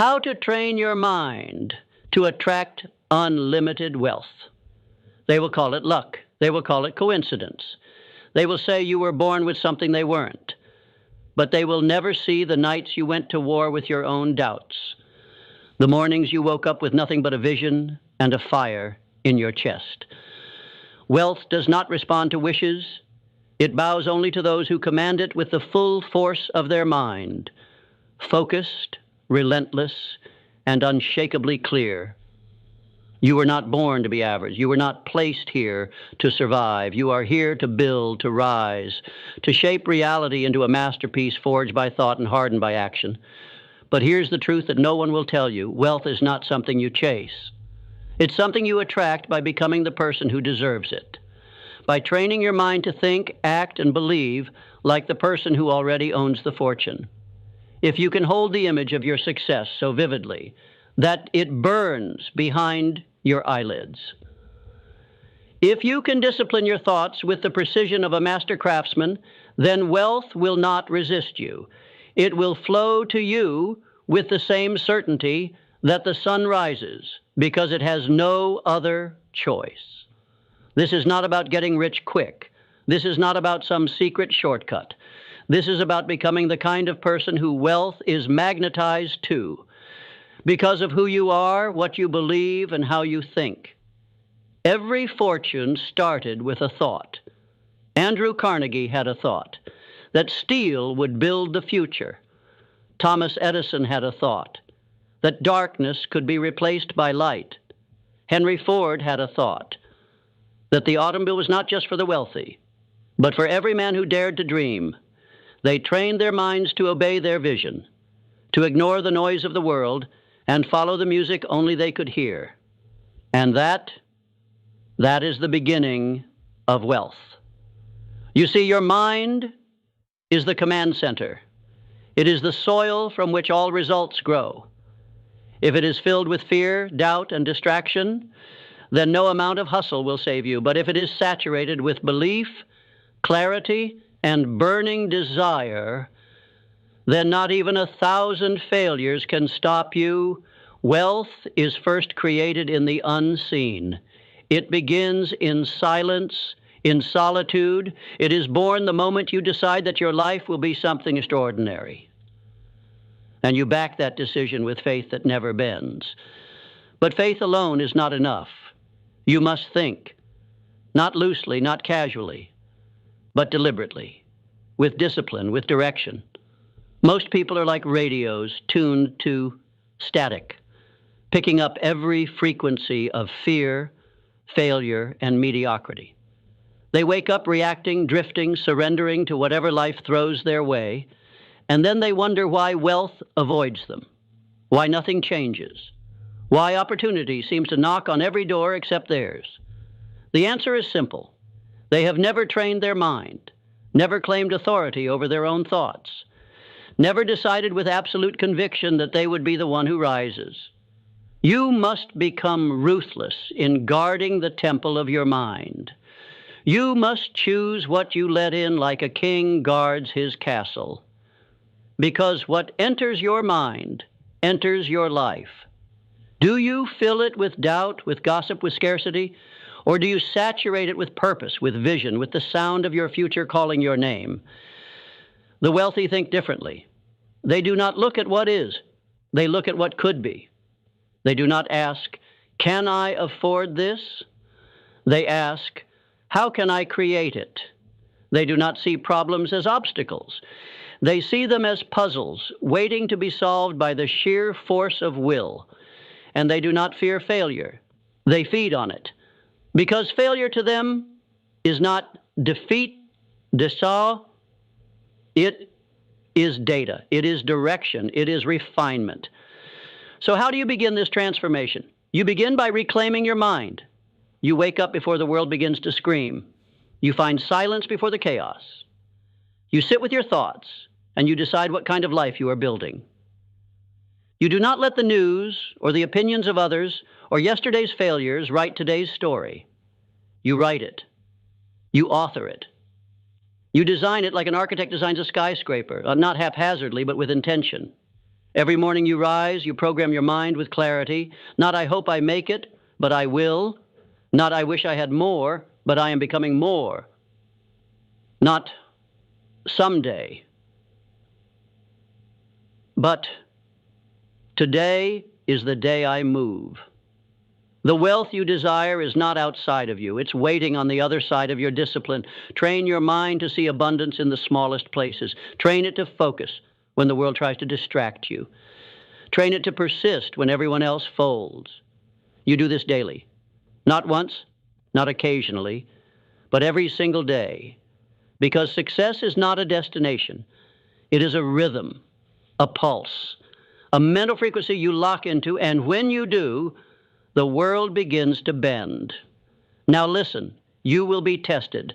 How to train your mind to attract unlimited wealth. They will call it luck. They will call it coincidence. They will say you were born with something they weren't. But they will never see the nights you went to war with your own doubts, the mornings you woke up with nothing but a vision and a fire in your chest. Wealth does not respond to wishes. It bows only to those who command it with the full force of their mind, focused, relentless, and unshakably clear. You were not born to be average. You were not placed here to survive. You are here to build, to rise, to shape reality into a masterpiece forged by thought and hardened by action. But here's the truth that no one will tell you. Wealth is not something you chase. It's something you attract by becoming the person who deserves it, by training your mind to think, act, and believe like the person who already owns the fortune. If you can hold the image of your success so vividly that it burns behind your eyelids, if you can discipline your thoughts with the precision of a master craftsman, then wealth will not resist you. It will flow to you with the same certainty that the sun rises, because it has no other choice. This is not about getting rich quick. This is not about some secret shortcut. This is about becoming the kind of person who wealth is magnetized to, because of who you are, what you believe, and how you think. Every fortune started with a thought. Andrew Carnegie had a thought that steel would build the future. Thomas Edison had a thought that darkness could be replaced by light. Henry Ford had a thought that the automobile was not just for the wealthy, but for every man who dared to dream. They trained their minds to obey their vision, to ignore the noise of the world, and follow the music only they could hear. And that is the beginning of wealth. You see, your mind is the command center. It is the soil from which all results grow. If it is filled with fear, doubt, and distraction, then no amount of hustle will save you. But if it is saturated with belief, clarity, and burning desire, then not even 1,000 failures can stop you. Wealth is first created in the unseen. It begins in silence, in solitude. It is born the moment you decide that your life will be something extraordinary. And you back that decision with faith that never bends. But faith alone is not enough. You must think, not loosely, not casually, but deliberately, with discipline, with direction. Most people are like radios tuned to static, picking up every frequency of fear, failure, and mediocrity. They wake up reacting, drifting, surrendering to whatever life throws their way, and then they wonder why wealth avoids them, why nothing changes, why opportunity seems to knock on every door except theirs. The answer is simple. They have never trained their mind, never claimed authority over their own thoughts, never decided with absolute conviction that they would be the one who rises. You must become ruthless in guarding the temple of your mind. You must choose what you let in like a king guards his castle. Because what enters your mind enters your life. Do you fill it with doubt, with gossip, with scarcity? Or do you saturate it with purpose, with vision, with the sound of your future calling your name? The wealthy think differently. They do not look at what is. They look at what could be. They do not ask, can I afford this? They ask, how can I create it? They do not see problems as obstacles. They see them as puzzles waiting to be solved by the sheer force of will. And they do not fear failure. They feed on it. Because failure to them is not defeat, desau. It is data. It is direction. It is refinement. So how do you begin this transformation? You begin by reclaiming your mind. You wake up before the world begins to scream. You find silence before the chaos. You sit with your thoughts, and you decide what kind of life you are building. You do not let the news or the opinions of others or yesterday's failures write today's story. You write it. You author it. You design it like an architect designs a skyscraper, not haphazardly, but with intention. Every morning you rise, you program your mind with clarity. Not I hope I make it, but I will. Not I wish I had more, but I am becoming more. Not someday, but today is the day I move. The wealth you desire is not outside of you. It's waiting on the other side of your discipline. Train your mind to see abundance in the smallest places. Train it to focus when the world tries to distract you. Train it to persist when everyone else folds. You do this daily. Not once, not occasionally, but every single day. Because success is not a destination. It is a rhythm, a pulse, a mental frequency you lock into, and when you do, the world begins to bend. Now listen, you will be tested.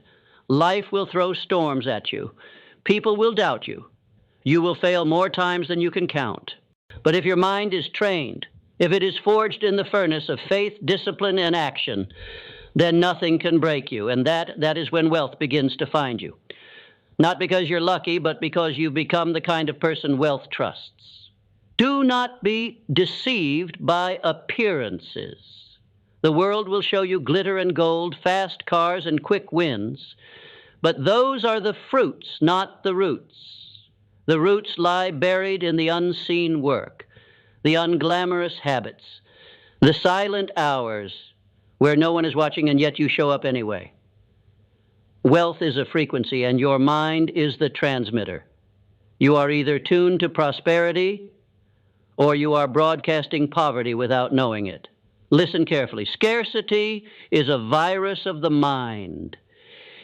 Life will throw storms at you. People will doubt you. You will fail more times than you can count. But if your mind is trained, if it is forged in the furnace of faith, discipline, and action, then nothing can break you, and that is when wealth begins to find you. Not because you're lucky, but because you've become the kind of person wealth trusts. Do not be deceived by appearances. The world will show you glitter and gold, fast cars, and quick wins, but those are the fruits, not the roots. The roots lie buried in the unseen work, the unglamorous habits, the silent hours where no one is watching and yet you show up anyway. Wealth is a frequency, and your mind is the transmitter. You are either tuned to prosperity or you are broadcasting poverty without knowing it. Listen carefully. Scarcity is a virus of the mind.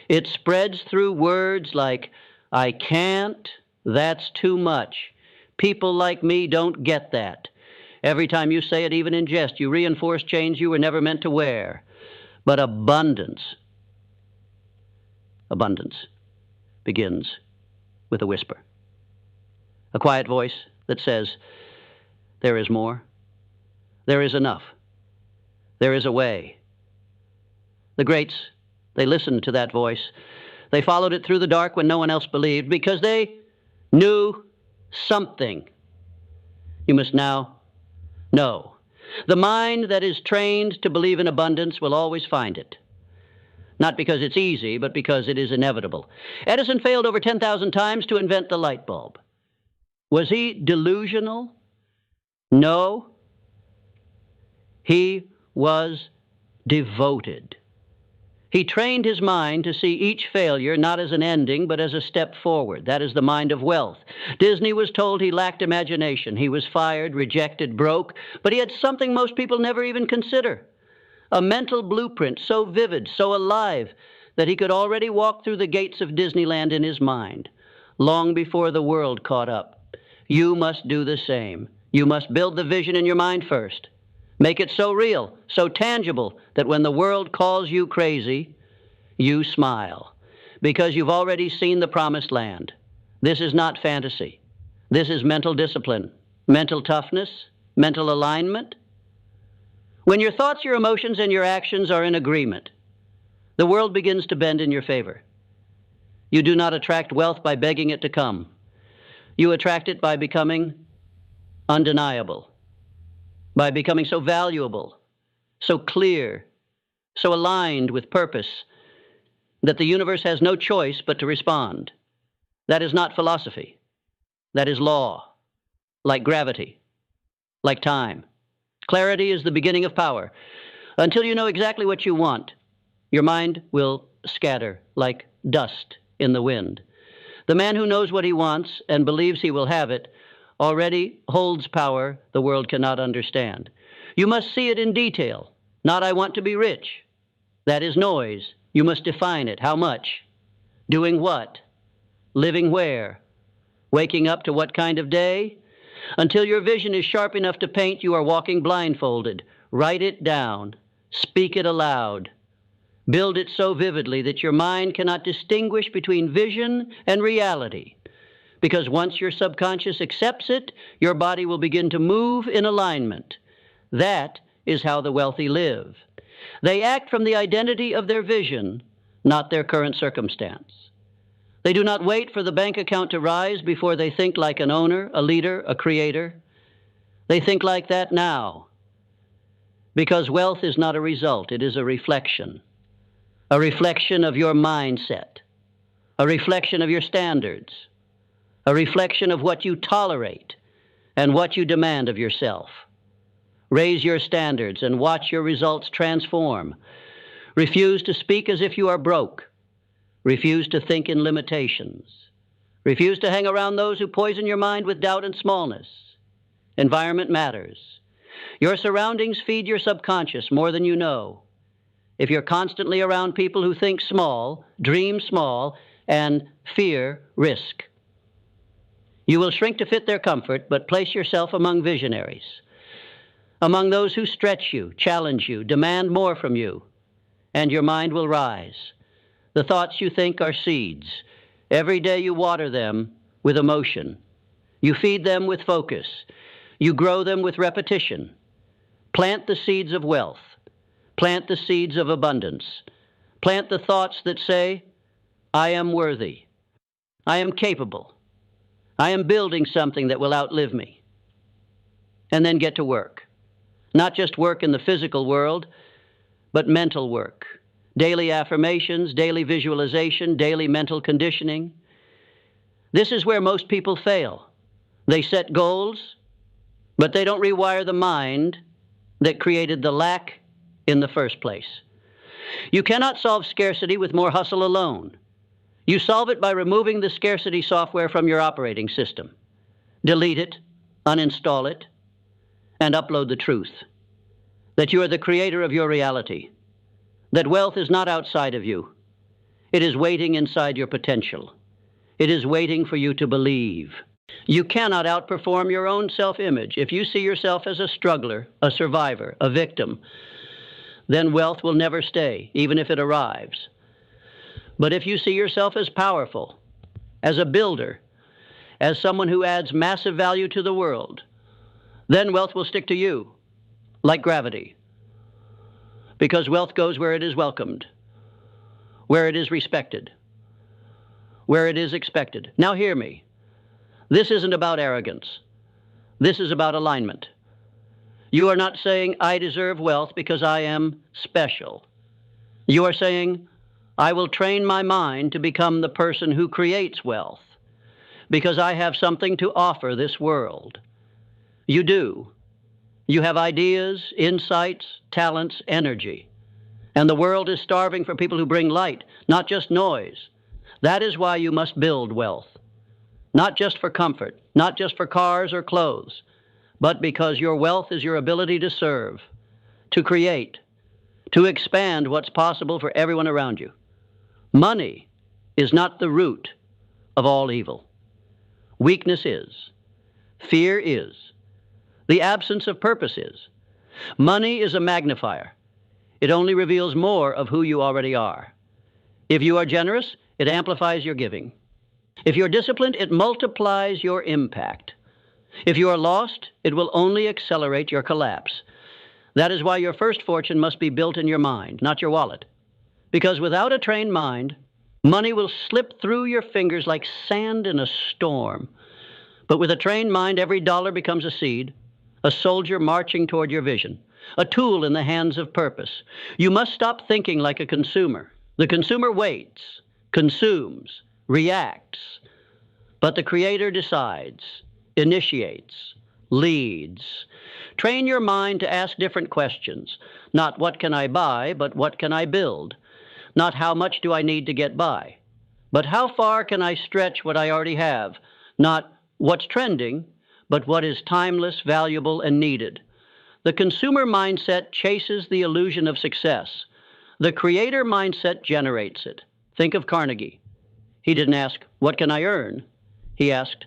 It spreads through words like, I can't, that's too much. People like me don't get that. Every time you say it, even in jest, you reinforce chains you were never meant to wear. But abundance begins with a whisper. A quiet voice that says, there is more. There is enough. There is a way. The greats, they listened to that voice. They followed it through the dark when no one else believed because they knew something. You must now know. The mind that is trained to believe in abundance will always find it. Not because it's easy, but because it is inevitable. Edison failed over 10,000 times to invent the light bulb. Was he delusional? No. He was devoted. He trained his mind to see each failure not as an ending, but as a step forward. That is the mind of wealth. Disney was told he lacked imagination. He was fired, rejected, broke, but he had something most people never even consider. A mental blueprint so vivid, so alive, that he could already walk through the gates of Disneyland in his mind, long before the world caught up. You must do the same. You must build the vision in your mind first. Make it so real, so tangible, that when the world calls you crazy, you smile, because you've already seen the promised land. This is not fantasy. This is mental discipline, mental toughness, mental alignment. When your thoughts, your emotions, and your actions are in agreement, the world begins to bend in your favor. You do not attract wealth by begging it to come. You attract it by becoming undeniable, by becoming so valuable, so clear, so aligned with purpose that the universe has no choice but to respond. That is not philosophy. That is law, like gravity, like time. Clarity is the beginning of power. Until you know exactly what you want, your mind will scatter like dust in the wind. The man who knows what he wants and believes he will have it already holds power the world cannot understand. You must see it in detail. Not I want to be rich. That is noise. You must define it. How much? Doing what? Living where? Waking up to what kind of day? Until your vision is sharp enough to paint, you are walking blindfolded. Write it down. Speak it aloud. Build it so vividly that your mind cannot distinguish between vision and reality. Because once your subconscious accepts it, your body will begin to move in alignment. That is how the wealthy live. They act from the identity of their vision, not their current circumstance. They do not wait for the bank account to rise before they think like an owner, a leader, a creator. They think like that now because wealth is not a result, it is a reflection of your mindset, a reflection of your standards, a reflection of what you tolerate and what you demand of yourself. Raise your standards and watch your results transform. Refuse to speak as if you are broke. Refuse to think in limitations. Refuse to hang around those who poison your mind with doubt and smallness. Environment matters. Your surroundings feed your subconscious more than you know. If you're constantly around people who think small, dream small, and fear risk, you will shrink to fit their comfort, but place yourself among visionaries, among those who stretch you, challenge you, demand more from you, and your mind will rise. The thoughts you think are seeds. Every day you water them with emotion. You feed them with focus. You grow them with repetition. Plant the seeds of wealth. Plant the seeds of abundance. Plant the thoughts that say, I am worthy. I am capable. I am building something that will outlive me. And then get to work. Not just work in the physical world, but mental work. Daily affirmations, daily visualization, daily mental conditioning. This is where most people fail. They set goals, but they don't rewire the mind that created the lack in the first place. You cannot solve scarcity with more hustle alone. You solve it by removing the scarcity software from your operating system. Delete it, uninstall it, and upload the truth. That you are the creator of your reality. That wealth is not outside of you. It is waiting inside your potential. It is waiting for you to believe. You cannot outperform your own self-image. If you see yourself as a struggler, a survivor, a victim, then wealth will never stay, even if it arrives. But if you see yourself as powerful, as a builder, as someone who adds massive value to the world, then wealth will stick to you, like gravity. Because wealth goes where it is welcomed, where it is respected, where it is expected. Now hear me. This isn't about arrogance. This is about alignment. You are not saying, I deserve wealth because I am special. You are saying, I will train my mind to become the person who creates wealth because I have something to offer this world. You do. You have ideas, insights, talents, energy. And the world is starving for people who bring light, not just noise. That is why you must build wealth. Not just for comfort, not just for cars or clothes, but because your wealth is your ability to serve, to create, to expand what's possible for everyone around you. Money is not the root of all evil. Weakness is. Fear is. The absence of purpose is. Money is a magnifier. It only reveals more of who you already are. If you are generous, it amplifies your giving. If you're disciplined, it multiplies your impact. If you are lost, it will only accelerate your collapse. That is why your first fortune must be built in your mind, not your wallet. Because without a trained mind, money will slip through your fingers like sand in a storm. But with a trained mind, every dollar becomes a seed, a soldier marching toward your vision, a tool in the hands of purpose. You must stop thinking like a consumer. The consumer waits, consumes, reacts, but the creator decides, initiates, leads. Train your mind to ask different questions. Not what can I buy, but what can I build? Not how much do I need to get by, but how far can I stretch what I already have? Not what's trending, but what is timeless, valuable, and needed. The consumer mindset chases the illusion of success. The creator mindset generates it. Think of Carnegie. He didn't ask, what can I earn? He asked,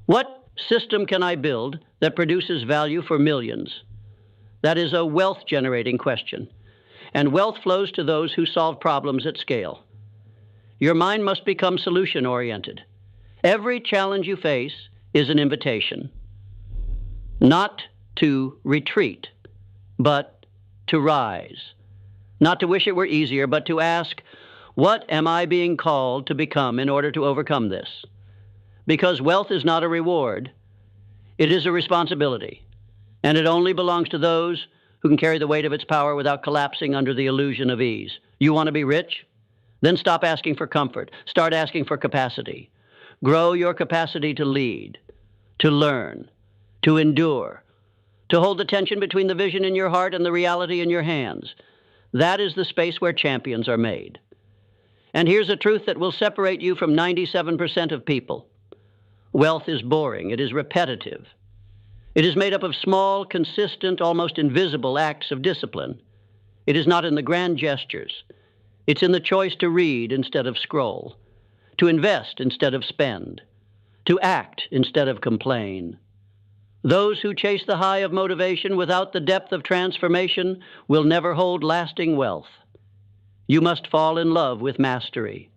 what system can I build that produces value for millions? That is a wealth-generating question. And wealth flows to those who solve problems at scale. Your mind must become solution-oriented. Every challenge you face is an invitation, not to retreat, but to rise. Not to wish it were easier, but to ask, what am I being called to become in order to overcome this? Because wealth is not a reward, it is a responsibility. and it only belongs to those who can carry the weight of its power without collapsing under the illusion of ease. You want to be rich? Then stop asking for comfort. Start asking for capacity. Grow your capacity to lead, to learn, to endure, to hold the tension between the vision in your heart and the reality in your hands. That is the space where champions are made. And here's a truth that will separate you from 97% of people. Wealth is boring. It is repetitive. It is made up of small, consistent, almost invisible acts of discipline. It is not in the grand gestures. It's in the choice to read instead of scroll, to invest instead of spend, to act instead of complain. Those who chase the high of motivation without the depth of transformation will never hold lasting wealth. You must fall in love with mastery.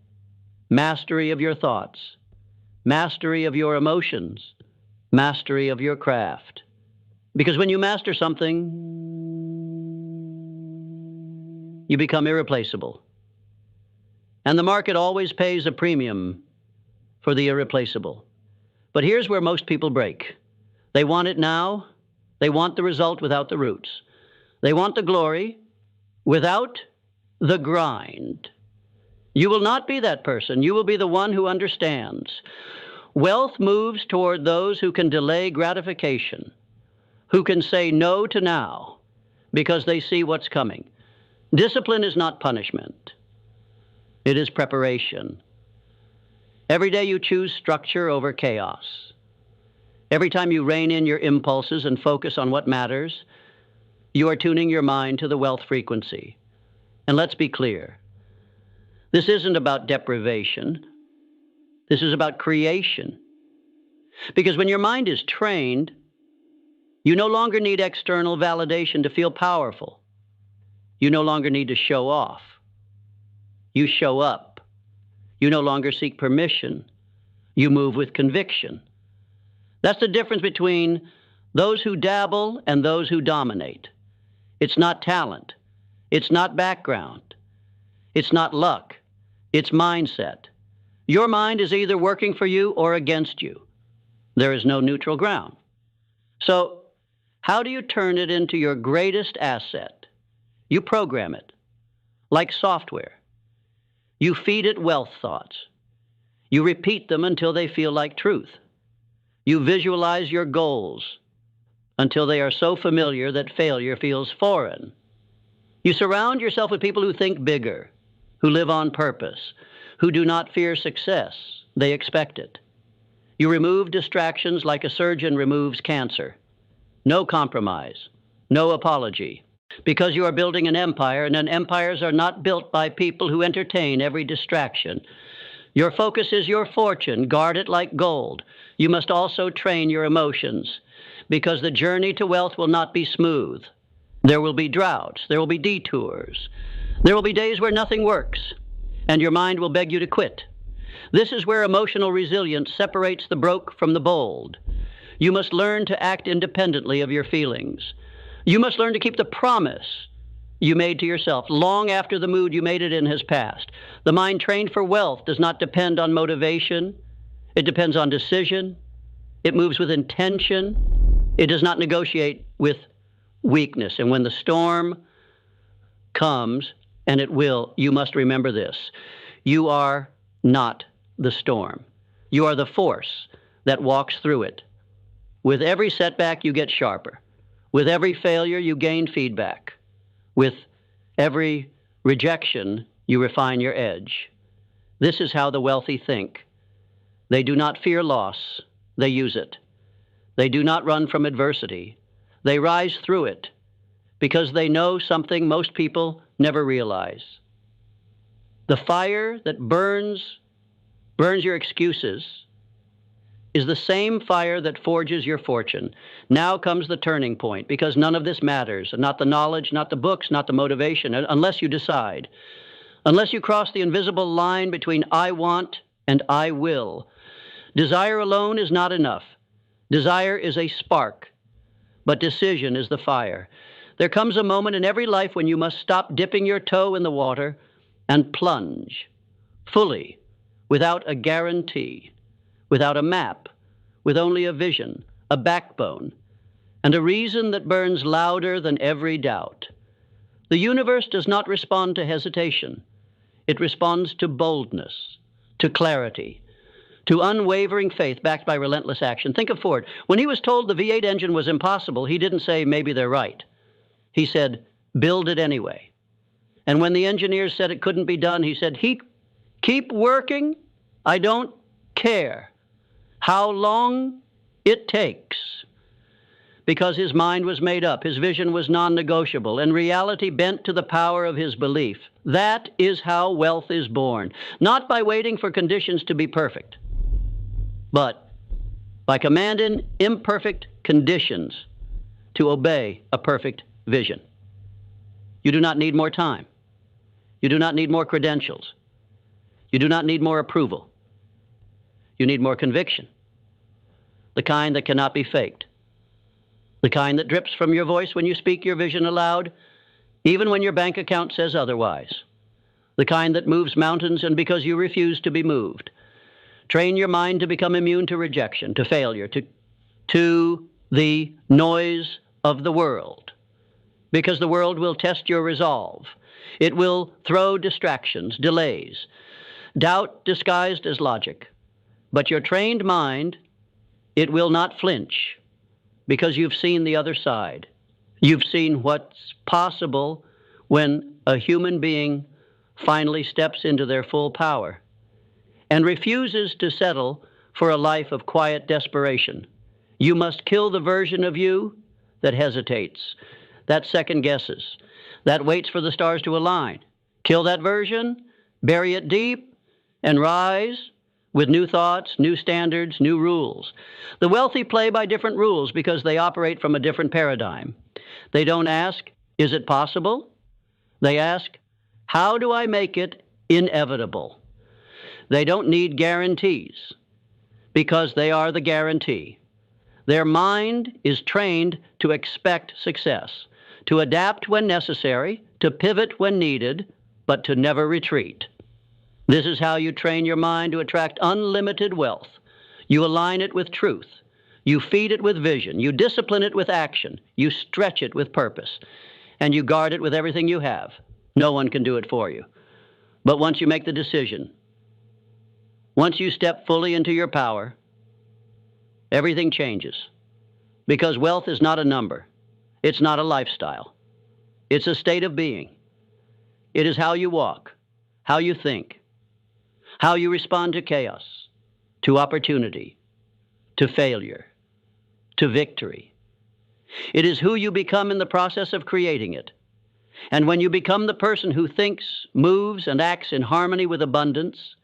Mastery of your thoughts, mastery of your emotions, mastery of your craft. Because when you master something, you become irreplaceable. And the market always pays a premium for the irreplaceable. But here's where most people break. They want it now. They want the result without the roots. They want the glory without the grind. You will not be that person. You will be the one who understands. Wealth moves toward those who can delay gratification, who can say no to now because they see what's coming. Discipline is not punishment. It is preparation. Every day you choose structure over chaos. Every time you rein in your impulses and focus on what matters, you are tuning your mind to the wealth frequency. And let's be clear, this isn't about deprivation. This is about creation. Because when your mind is trained, you no longer need external validation to feel powerful. You no longer need to show off. You show up. You no longer seek permission. You move with conviction. That's the difference between those who dabble and those who dominate. It's not talent. It's not background. It's not luck. It's mindset. Your mind is either working for you or against you. There is no neutral ground. So, how do you turn it into your greatest asset? You program it, like software. You feed it wealth thoughts. You repeat them until they feel like truth. You visualize your goals until they are so familiar that failure feels foreign. You surround yourself with people who think bigger, who live on purpose, who do not fear success. They expect it. You remove distractions like a surgeon removes cancer. No compromise, no apology. Because you are building an empire, and empires are not built by people who entertain every distraction. Your focus is your fortune. Guard it like gold. You must also train your emotions, because the journey to wealth will not be smooth. There will be droughts. There will be detours. There will be days where nothing works, and your mind will beg you to quit. This is where emotional resilience separates the broke from the bold. You must learn to act independently of your feelings. You must learn to keep the promise you made to yourself long after the mood you made it in has passed. The mind trained for wealth does not depend on motivation. It depends on decision. It moves with intention. It does not negotiate with weakness. And when the storm comes, and it will, you must remember this. You are not the storm. You are the force that walks through it. With every setback, you get sharper. With every failure, you gain feedback. With every rejection, you refine your edge. This is how the wealthy think. They do not fear loss. They use it. They do not run from adversity. They rise through it because they know something most people never realize. The fire that burns your excuses is the same fire that forges your fortune. Now comes the turning point, because none of this matters. Not the knowledge, not the books, not the motivation, unless you decide. Unless you cross the invisible line between I want and I will. Desire alone is not enough. Desire is a spark, but decision is the fire. There comes a moment in every life when you must stop dipping your toe in the water and plunge fully, without a guarantee, without a map, with only a vision, a backbone. and a reason that burns louder than every doubt. The universe does not respond to hesitation. It responds to boldness, to clarity, to unwavering faith backed by relentless action. Think of Ford. When he was told the V8 engine was impossible, he didn't say, maybe they're right. He said, build it anyway. And when the engineers said it couldn't be done, he said, keep working. I don't care how long it takes. Because his mind was made up, his vision was non-negotiable, and reality bent to the power of his belief. That is how wealth is born, not by waiting for conditions to be perfect, but by commanding imperfect conditions to obey a perfect vision. You do not need more time. You do not need more credentials. You do not need more approval. You need more conviction, the kind that cannot be faked. The kind that drips from your voice when you speak your vision aloud, even when your bank account says otherwise. The kind that moves mountains and because you refuse to be moved. Train your mind to become immune to rejection, to failure, to the noise of the world. Because the world will test your resolve. It will throw distractions, delays, doubt disguised as logic. But your trained mind, it will not flinch. Because you've seen the other side. You've seen what's possible when a human being finally steps into their full power and refuses to settle for a life of quiet desperation. You must kill the version of you that hesitates, that second guesses, that waits for the stars to align. Kill that version, bury it deep, and rise with new thoughts, new standards, new rules. The wealthy play by different rules because they operate from a different paradigm. They don't ask, is it possible? They ask, how do I make it inevitable? They don't need guarantees because they are the guarantee. Their mind is trained to expect success, to adapt when necessary, to pivot when needed, but to never retreat. This is how you train your mind to attract unlimited wealth. You align it with truth. You feed it with vision. You discipline it with action. You stretch it with purpose. And you guard it with everything you have. No one can do it for you. But once you make the decision, once you step fully into your power, everything changes. Because wealth is not a number. It's not a lifestyle. It's a state of being. It is how you walk, how you think, how you respond to chaos, to opportunity, to failure, to victory. It is who you become in the process of creating it. And when you become the person who thinks, moves, and acts in harmony with abundance,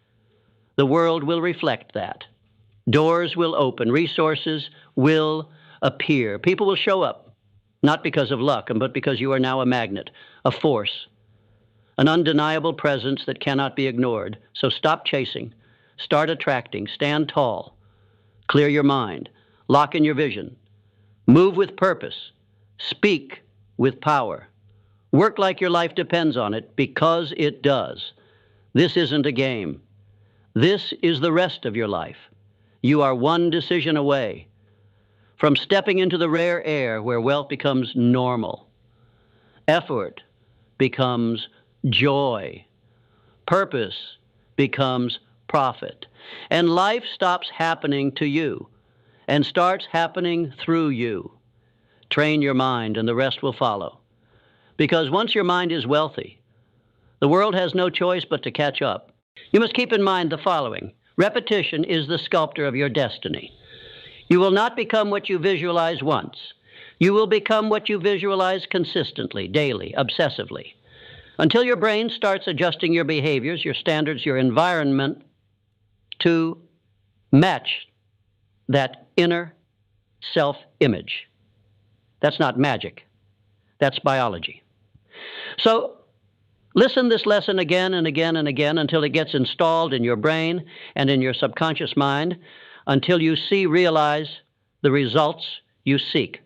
the world will reflect that. Doors will open, resources will appear. People will show up, not because of luck, but because you are now a magnet, a force, an undeniable presence that cannot be ignored. So stop chasing, start attracting, stand tall, clear your mind, lock in your vision, move with purpose, speak with power, work like your life depends on it because it does. This isn't a game. This is the rest of your life. You are one decision away from stepping into the rare air where wealth becomes normal, effort becomes joy, purpose becomes profit, and life stops happening to you and starts happening through you. Train your mind and the rest will follow. Because once your mind is wealthy, the world has no choice but to catch up. You must keep in mind the following. Repetition is the sculptor of your destiny. You will not become what you visualize once. You will become what you visualize consistently, daily, obsessively, until your brain starts adjusting your behaviors, your standards, your environment to match that inner self-image. That's not magic. That's biology. So listen this lesson again and again and again until it gets installed in your brain and in your subconscious mind, until you realize the results you seek.